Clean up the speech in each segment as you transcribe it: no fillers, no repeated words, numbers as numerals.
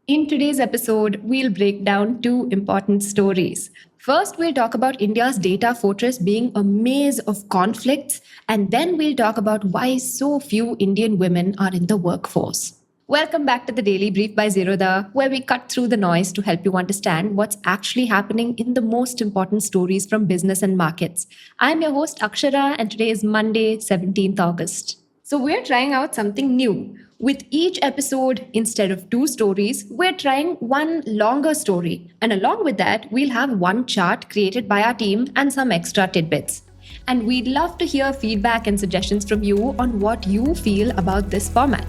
In today's episode, we'll break down two important stories. First, we'll talk about India's data fortress being a maze of conflicts, and then we'll talk about why so few Indian women are in the workforce. Welcome back to the Daily Brief by Zerodha, where we cut through the noise to help you understand what's actually happening in the most important stories from business and markets. I'm your host, Akshara, and today is Monday, 17th August. So, we're trying out something new. With each episode, instead of two stories, we're trying one longer story. And along with that, we'll have one chart created by our team and some extra tidbits. And we'd love to hear feedback and suggestions from you on what you feel about this format.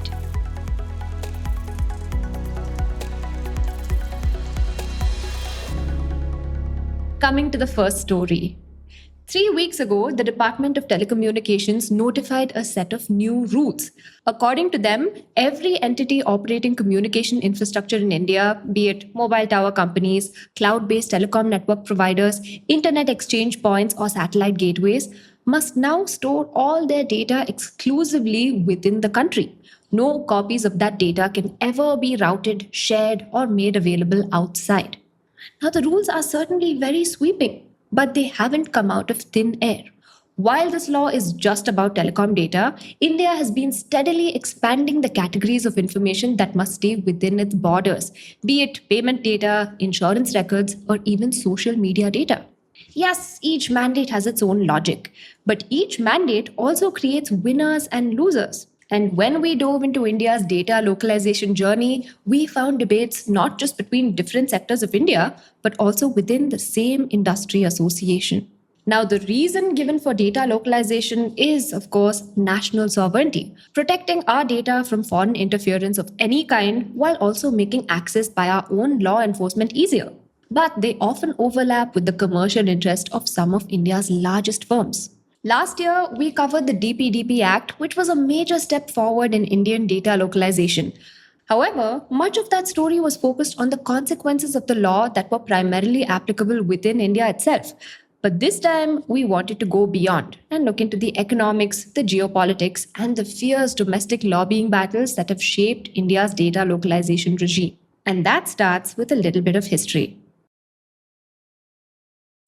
Coming to the first story. 3 weeks ago, the Department of Telecommunications notified a set of new rules. According to them, every entity operating communication infrastructure in India, be it mobile tower companies, cloud-based telecom network providers, internet exchange points, or satellite gateways, must now store all their data exclusively within the country. No copies of that data can ever be routed, shared, or made available outside. Now, the rules are certainly very sweeping, but they haven't come out of thin air. While this law is just about telecom data, India has been steadily expanding the categories of information that must stay within its borders, be it payment data, insurance records, or even social media data. Yes, each mandate has its own logic, but each mandate also creates winners and losers. And when we dove into India's data localization journey, we found debates not just between different sectors of India, but also within the same industry association. Now, the reason given for data localization is, of course, national sovereignty, protecting our data from foreign interference of any kind while also making access by our own law enforcement easier. But they often overlap with the commercial interest of some of India's largest firms. Last year, we covered the DPDP Act, which was a major step forward in Indian data localization. However, much of that story was focused on the consequences of the law that were primarily applicable within India itself. But this time, we wanted to go beyond and look into the economics, the geopolitics, and the fierce domestic lobbying battles that have shaped India's data localization regime. And that starts with a little bit of history.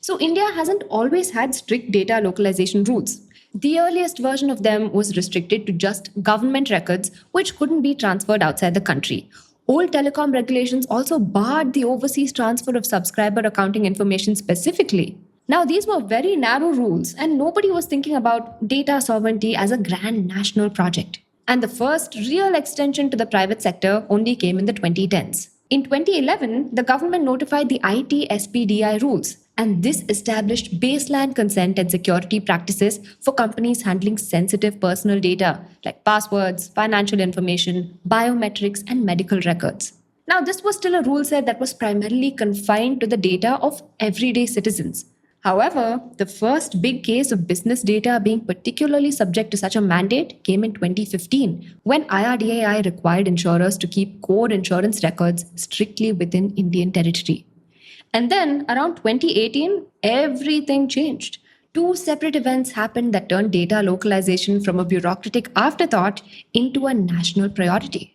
So, India hasn't always had strict data localization rules. The earliest version of them was restricted to just government records, which couldn't be transferred outside the country. Old telecom regulations also barred the overseas transfer of subscriber accounting information specifically. Now, these were very narrow rules, and nobody was thinking about data sovereignty as a grand national project. And the first real extension to the private sector only came in the 2010s. In 2011, the government notified the IT-SPDI rules, and this established baseline consent and security practices for companies handling sensitive personal data like passwords, financial information, biometrics, and medical records. Now, this was still a rule set that was primarily confined to the data of everyday citizens. However, the first big case of business data being particularly subject to such a mandate came in 2015, when IRDAI required insurers to keep core insurance records strictly within Indian territory. And then, around 2018, everything changed. Two separate events happened that turned data localization from a bureaucratic afterthought into a national priority.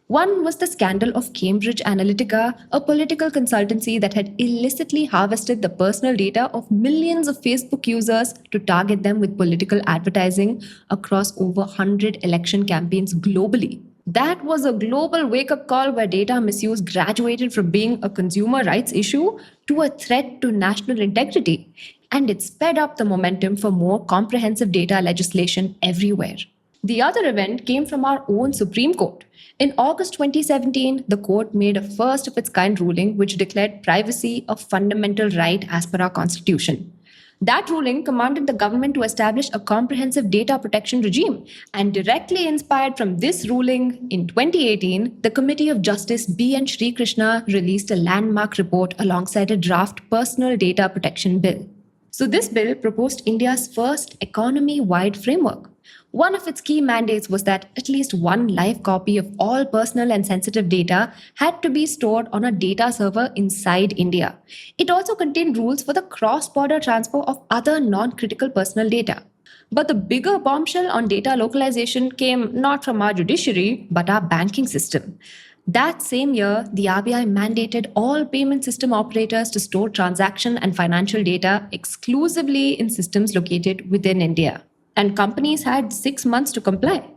One was the scandal of Cambridge Analytica, a political consultancy that had illicitly harvested the personal data of millions of Facebook users to target them with political advertising across over 100 election campaigns globally. That was a global wake-up call where data misuse graduated from being a consumer rights issue to a threat to national integrity, and it sped up the momentum for more comprehensive data legislation everywhere. The other event came from our own Supreme Court. In August 2017, the court made a first of its kind ruling which declared privacy a fundamental right as per our constitution. That ruling commanded the government to establish a comprehensive data protection regime. And directly inspired from this ruling, in 2018, the Committee of Justice B.N. Sri Krishna released a landmark report alongside a draft personal data protection bill. So this bill proposed India's first economy-wide framework. One of its key mandates was that at least one live copy of all personal and sensitive data had to be stored on a data server inside India. It also contained rules for the cross-border transfer of other non-critical personal data. But the bigger bombshell on data localization came not from our judiciary, but our banking system. That same year, the RBI mandated all payment system operators to store transaction and financial data exclusively in systems located within India. And companies had 6 months to comply.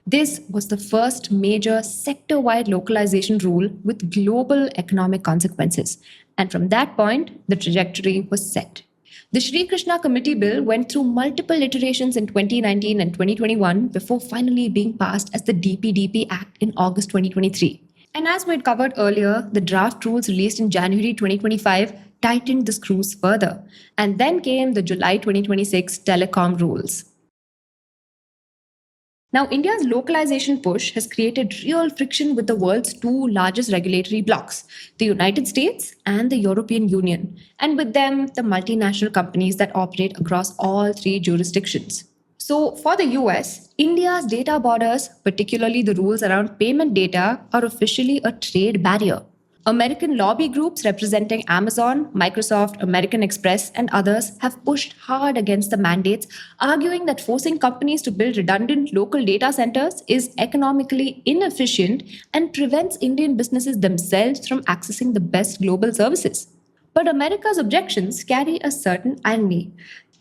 This was the first major sector wide localization rule with global economic consequences. And from that point, the trajectory was set. The Shri Krishna Committee Bill went through multiple iterations in 2019 and 2021 before finally being passed as the DPDP Act in August 2023. And as we had covered earlier, the draft rules released in January 2025 tightened the screws further. And then came the July 2026 telecom rules. Now, India's localization push has created real friction with the world's two largest regulatory blocs, the United States and the European Union, and with them, the multinational companies that operate across all three jurisdictions. So, for the US, India's data borders, particularly the rules around payment data, are officially a trade barrier. American lobby groups representing Amazon, Microsoft, American Express, and others have pushed hard against the mandates, arguing that forcing companies to build redundant local data centers is economically inefficient and prevents Indian businesses themselves from accessing the best global services. But America's objections carry a certain irony.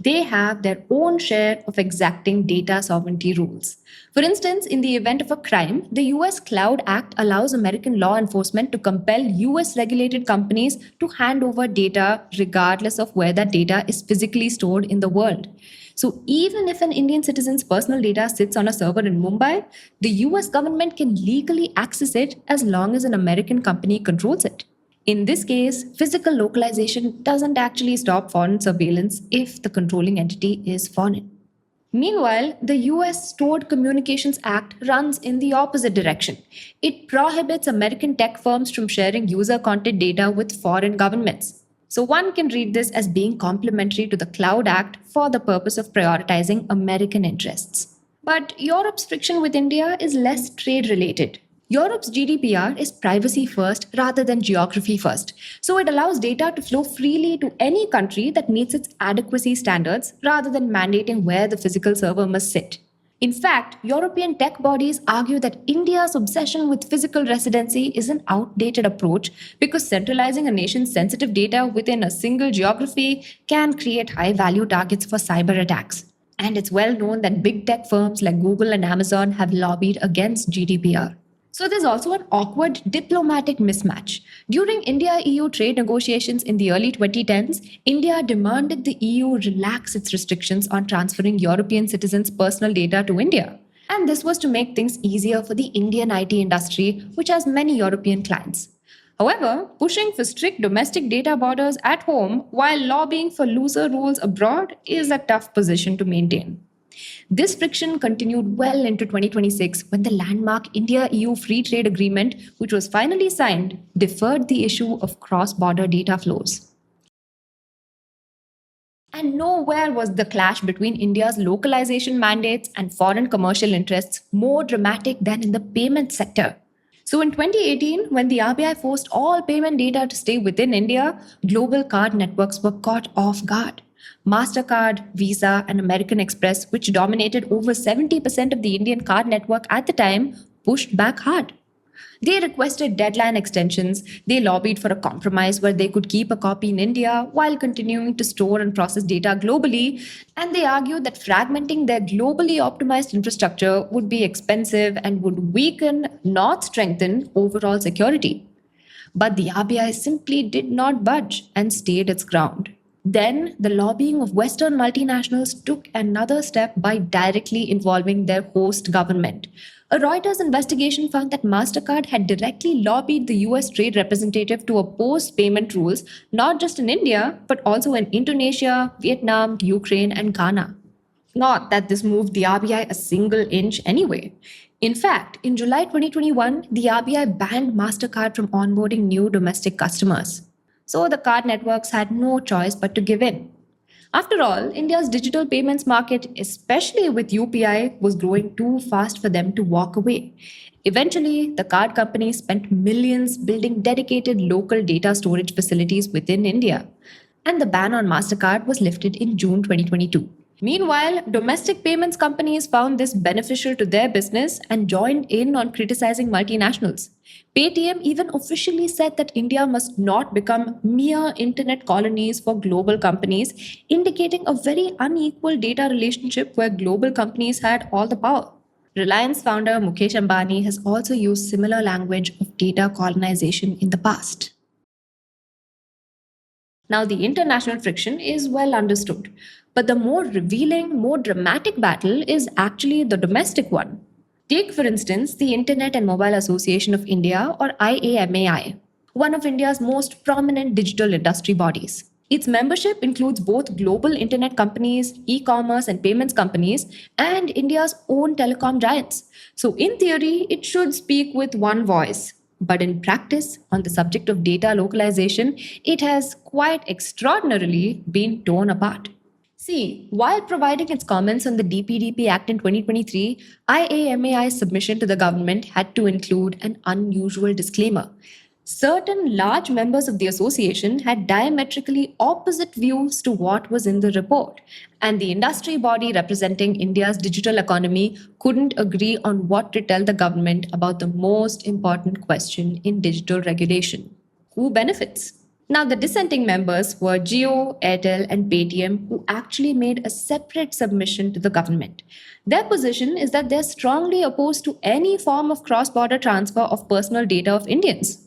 They have their own share of exacting data sovereignty rules. For instance, in the event of a crime, the US Cloud Act allows American law enforcement to compel US regulated companies to hand over data regardless of where that data is physically stored in the world. So even if an Indian citizen's personal data sits on a server in Mumbai, the US government can legally access it as long as an American company controls it. In this case, physical localization doesn't actually stop foreign surveillance if the controlling entity is foreign. Meanwhile, the US Stored Communications Act runs in the opposite direction. It prohibits American tech firms from sharing user content data with foreign governments. So one can read this as being complementary to the Cloud Act for the purpose of prioritizing American interests. But Europe's friction with India is less trade related. Europe's GDPR is privacy first rather than geography first, so it allows data to flow freely to any country that meets its adequacy standards rather than mandating where the physical server must sit. In fact, European tech bodies argue that India's obsession with physical residency is an outdated approach because centralizing a nation's sensitive data within a single geography can create high value targets for cyber attacks. And it's well known that big tech firms like Google and Amazon have lobbied against GDPR. So there's also an awkward diplomatic mismatch. During India-EU trade negotiations in the early 2010s, India demanded the EU relax its restrictions on transferring European citizens' personal data to India. And this was to make things easier for the Indian IT industry, which has many European clients. However, pushing for strict domestic data borders at home while lobbying for looser rules abroad is a tough position to maintain. This friction continued well into 2026 when the landmark India-EU Free Trade Agreement, which was finally signed, deferred the issue of cross-border data flows. And nowhere was the clash between India's localization mandates and foreign commercial interests more dramatic than in the payment sector. So in 2018, when the RBI forced all payment data to stay within India, global card networks were caught off guard. MasterCard, Visa, and American Express, which dominated over 70% of the Indian card network at the time, pushed back hard. They requested deadline extensions, they lobbied for a compromise where they could keep a copy in India while continuing to store and process data globally, and they argued that fragmenting their globally optimized infrastructure would be expensive and would weaken, not strengthen, overall security. But the RBI simply did not budge and stayed its ground. Then, the lobbying of Western multinationals took another step by directly involving their host government. A Reuters investigation found that MasterCard had directly lobbied the US trade representative to oppose payment rules, not just in India, but also in Indonesia, Vietnam, Ukraine, and Ghana. Not that this moved the RBI a single inch anyway. In fact, in July 2021, the RBI banned MasterCard from onboarding new domestic customers. So the card networks had no choice but to give in. After all, India's digital payments market, especially with UPI, was growing too fast for them to walk away. Eventually, the card companies spent millions building dedicated local data storage facilities within India. And the ban on MasterCard was lifted in June 2022. Meanwhile, domestic payments companies found this beneficial to their business and joined in on criticizing multinationals. Paytm even officially said that India must not become mere internet colonies for global companies, indicating a very unequal data relationship where global companies had all the power. Reliance founder Mukesh Ambani has also used similar language of data colonization in the past. Now, the international friction is well understood, but the more revealing, more dramatic battle is actually the domestic one. Take, for instance, the Internet and Mobile Association of India, or IAMAI, one of India's most prominent digital industry bodies. Its membership includes both global internet companies, e commerce, and payments companies, and India's own telecom giants. So, in theory, it should speak with one voice. But in practice, on the subject of data localization, it has quite extraordinarily been torn apart. See, while providing its comments on the DPDP Act in 2023, IAMAI's submission to the government had to include an unusual disclaimer. Certain large members of the association had diametrically opposite views to what was in the report, and the industry body representing India's digital economy couldn't agree on what to tell the government about the most important question in digital regulation: who benefits? Now, the dissenting members were Jio, Airtel, and Paytm, who actually made a separate submission to the government. Their position is that they're strongly opposed to any form of cross border transfer of personal data of Indians.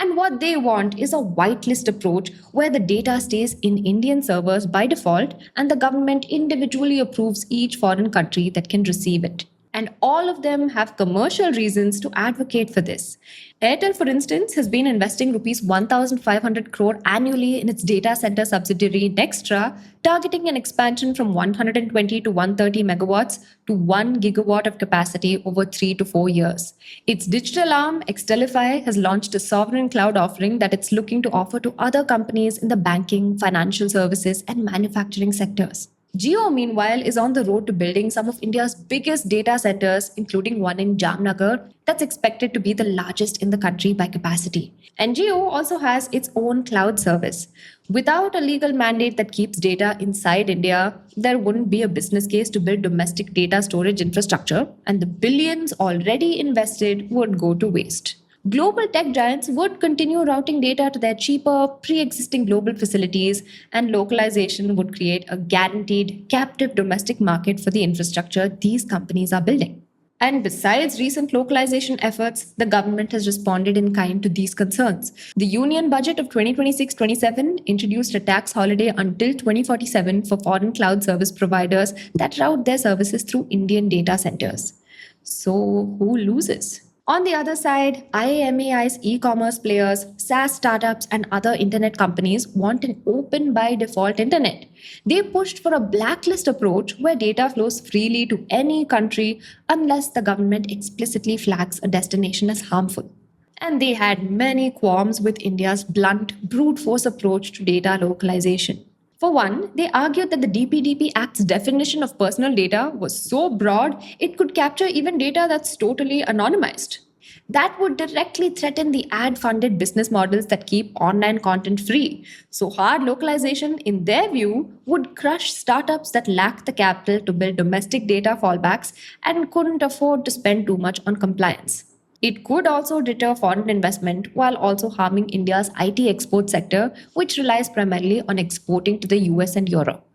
And what they want is a whitelist approach where the data stays in Indian servers by default and the government individually approves each foreign country that can receive it. And all of them have commercial reasons to advocate for this. Airtel, for instance, has been investing rupees 1,500 crore annually in its data center subsidiary Nextra, targeting an expansion from 120 to 130 megawatts to 1 gigawatt of capacity over 3 to 4 years. Its digital arm, Xtelify, has launched a sovereign cloud offering that it's looking to offer to other companies in the banking, financial services, and manufacturing sectors. Jio, meanwhile, is on the road to building some of India's biggest data centers, including one in Jamnagar, that's expected to be the largest in the country by capacity. And Jio also has its own cloud service. Without a legal mandate that keeps data inside India, there wouldn't be a business case to build domestic data storage infrastructure, and the billions already invested would go to waste. Global tech giants would continue routing data to their cheaper, pre existing global facilities, and localization would create a guaranteed, captive domestic market for the infrastructure these companies are building. And besides recent localization efforts, the government has responded in kind to these concerns. The Union Budget of 2026-27 introduced a tax holiday until 2047 for foreign cloud service providers that route their services through Indian data centers. So, who loses? On the other side, IAMAI's e-commerce players, SaaS startups, and other internet companies want an open by default internet. They pushed for a blacklist approach where data flows freely to any country unless the government explicitly flags a destination as harmful. And they had many qualms with India's blunt, brute force approach to data localization. For one, they argued that the DPDP Act's definition of personal data was so broad it could capture even data that's totally anonymized. That would directly threaten the ad funded business models that keep online content free. So, hard localization, in their view, would crush startups that lack the capital to build domestic data fallbacks and couldn't afford to spend too much on compliance. It could also deter foreign investment while also harming India's IT export sector, which relies primarily on exporting to the US and Europe.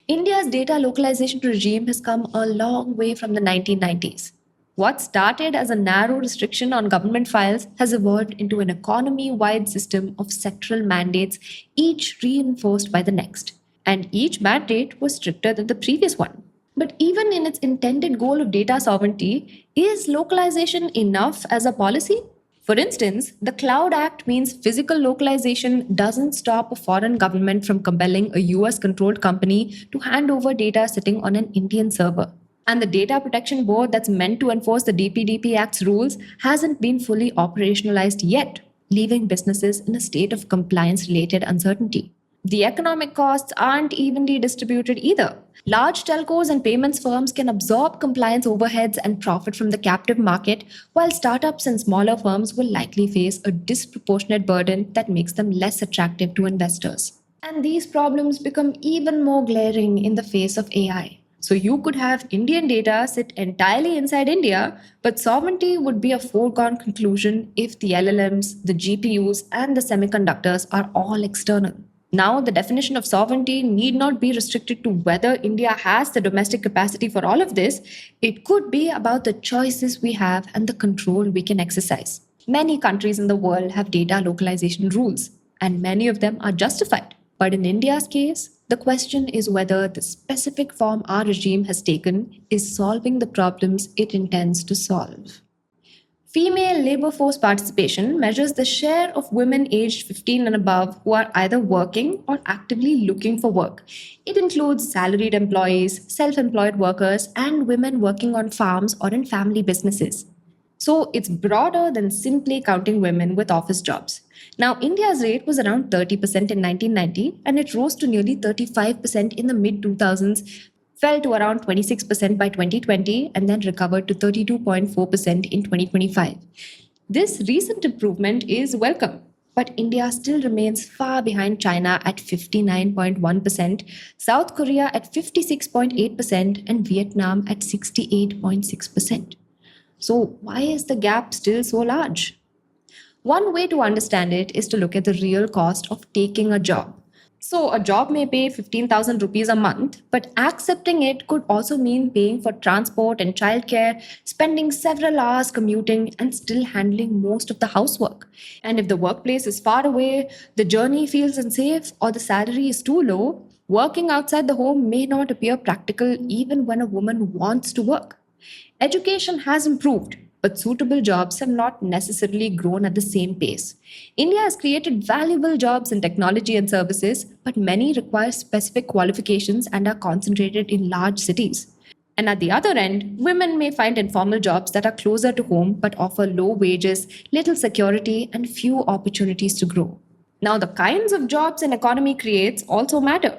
India's data localization regime has come a long way from the 1990s. What started as a narrow restriction on government files has evolved into an economy wide system of sectoral mandates, each reinforced by the next. And each mandate was stricter than the previous one. But even in its intended goal of data sovereignty, is localization enough as a policy? For instance, the Cloud Act means physical localization doesn't stop a foreign government from compelling a US controlled company to hand over data sitting on an Indian server. And the Data Protection Board that's meant to enforce the DPDP Act's rules hasn't been fully operationalized yet, leaving businesses in a state of compliance related uncertainty. The economic costs aren't evenly distributed either. Large telcos and payments firms can absorb compliance overheads and profit from the captive market, while startups and smaller firms will likely face a disproportionate burden that makes them less attractive to investors. And these problems become even more glaring in the face of AI. So you could have Indian data sit entirely inside India, but sovereignty would be a foregone conclusion if the LLMs, the GPUs, and the semiconductors are all external. Now, the definition of sovereignty need not be restricted to whether India has the domestic capacity for all of this. It could be about the choices we have and the control we can exercise. Many countries in the world have data localization rules, and many of them are justified. But in India's case, the question is whether the specific form our regime has taken is solving the problems it intends to solve. Female labor force participation measures the share of women aged 15 and above who are either working or actively looking for work. It includes salaried employees, self employed workers, and women working on farms or in family businesses. So it's broader than simply counting women with office jobs. Now, India's rate was around 30% in 1990 and it rose to nearly 35% in the mid 2000s, fell to around 26% by 2020, and then recovered to 32.4% in 2025. This recent improvement is welcome, but India still remains far behind China at 59.1%, South Korea at 56.8%, and Vietnam at 68.6%. So, why is the gap still so large? One way to understand it is to look at the real cost of taking a job. So, a job may pay 15,000 rupees a month, but accepting it could also mean paying for transport and childcare, spending several hours commuting, and still handling most of the housework. And if the workplace is far away, the journey feels unsafe, or the salary is too low, working outside the home may not appear practical even when a woman wants to work. Education has improved, but suitable jobs have not necessarily grown at the same pace. India has created valuable jobs in technology and services, but many require specific qualifications and are concentrated in large cities. And at the other end, women may find informal jobs that are closer to home but offer low wages, little security, and few opportunities to grow. Now, the kinds of jobs an economy creates also matter.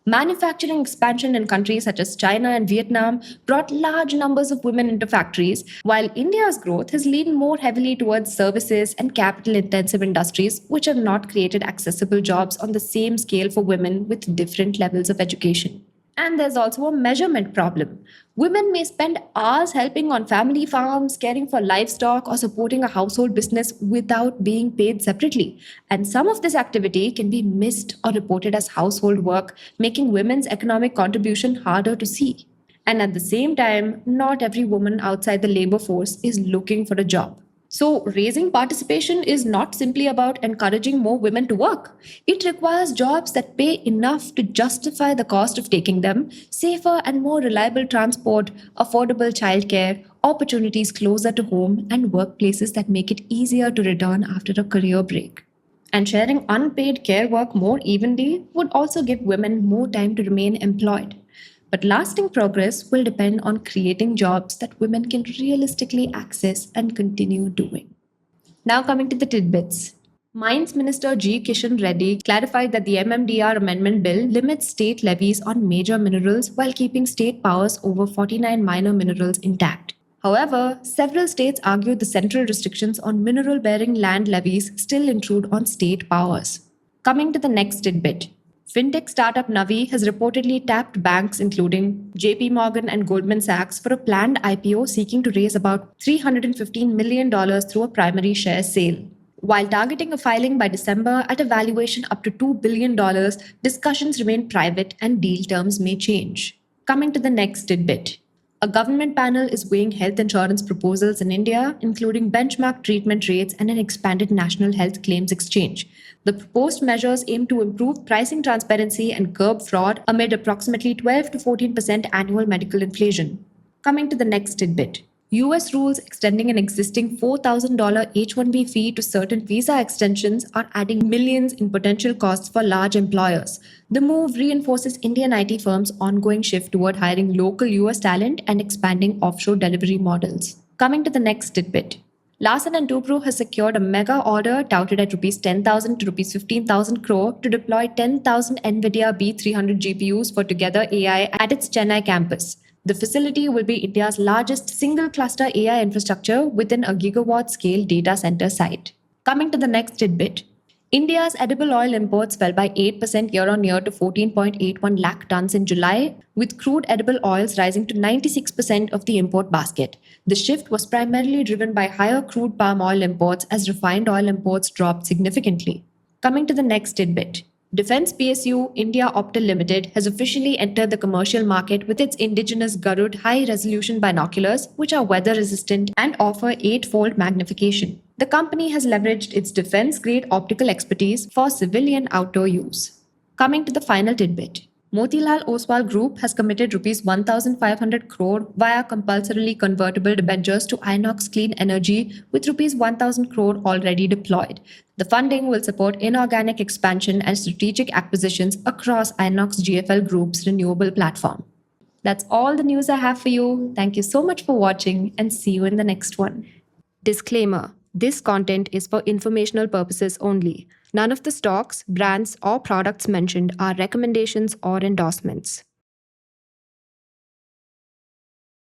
Manufacturing expansion in countries such as China and Vietnam brought large numbers of women into factories, while India's growth has leaned more heavily towards services and capital intensive industries, which have not created accessible jobs on the same scale for women with different levels of education. And there's also a measurement problem. Women may spend hours helping on family farms, caring for livestock, or supporting a household business without being paid separately. And some of this activity can be missed or reported as household work, making women's economic contribution harder to see. And at the same time, not every woman outside the labor force is looking for a job. So, raising participation is not simply about encouraging more women to work. It requires jobs that pay enough to justify the cost of taking them, safer and more reliable transport, affordable childcare, opportunities closer to home, and workplaces that make it easier to return after a career break. And sharing unpaid care work more evenly would also give women more time to remain employed. But lasting progress will depend on creating jobs that women can realistically access and continue doing. Now, coming to the tidbits. Mines Minister G. Kishan Reddy clarified that the MMDR Amendment Bill limits state levies on major minerals while keeping state powers over 49 minor minerals intact. However, several states argued the central restrictions on mineral bearing land levies still intrude on state powers. Coming to the next tidbit. Fintech startup Navi has reportedly tapped banks including JP Morgan and Goldman Sachs for a planned IPO seeking to raise about $315 million through a primary share sale. While targeting a filing by December at a valuation up to $2 billion, discussions remain private and deal terms may change. Coming to the next tidbit. A government panel is weighing health insurance proposals in India, including benchmark treatment rates and an expanded national health claims exchange. The proposed measures aim to improve pricing transparency and curb fraud amid approximately 12 to 14% annual medical inflation. Coming to the next tidbit. US rules extending an existing $4,000 H-1B fee to certain visa extensions are adding millions in potential costs for large employers. The move reinforces Indian IT firms' ongoing shift toward hiring local US talent and expanding offshore delivery models. Coming to the next tidbit. Larsen & Toubro has secured a mega order touted at Rs 10,000 to Rs 15,000 crore to deploy 10,000 NVIDIA B300 GPUs for Together AI at its Chennai campus. The facility will be India's largest single cluster AI infrastructure within a gigawatt scale data center site. Coming to the next tidbit. India's edible oil imports fell by 8% year on year to 14.81 lakh tons in July, with crude edible oils rising to 96% of the import basket. The shift was primarily driven by higher crude palm oil imports as refined oil imports dropped significantly. Coming to the next tidbit. Defense PSU India Optel Limited has officially entered the commercial market with its indigenous Garud high-resolution binoculars, which are weather-resistant and offer 8-fold magnification. The company has leveraged its defense-grade optical expertise for civilian outdoor use. Coming to the final tidbit. Motilal Oswal Group has committed Rs 1,500 crore via compulsorily convertible debentures to Inox Clean Energy, with Rs 1,000 crore already deployed. The funding will support inorganic expansion and strategic acquisitions across Inox GFL Group's renewable platform. That's all the news I have for you. Thank you so much for watching and see you in the next one. Disclaimer: this content is for informational purposes only. None of the stocks, brands, or products mentioned are recommendations or endorsements.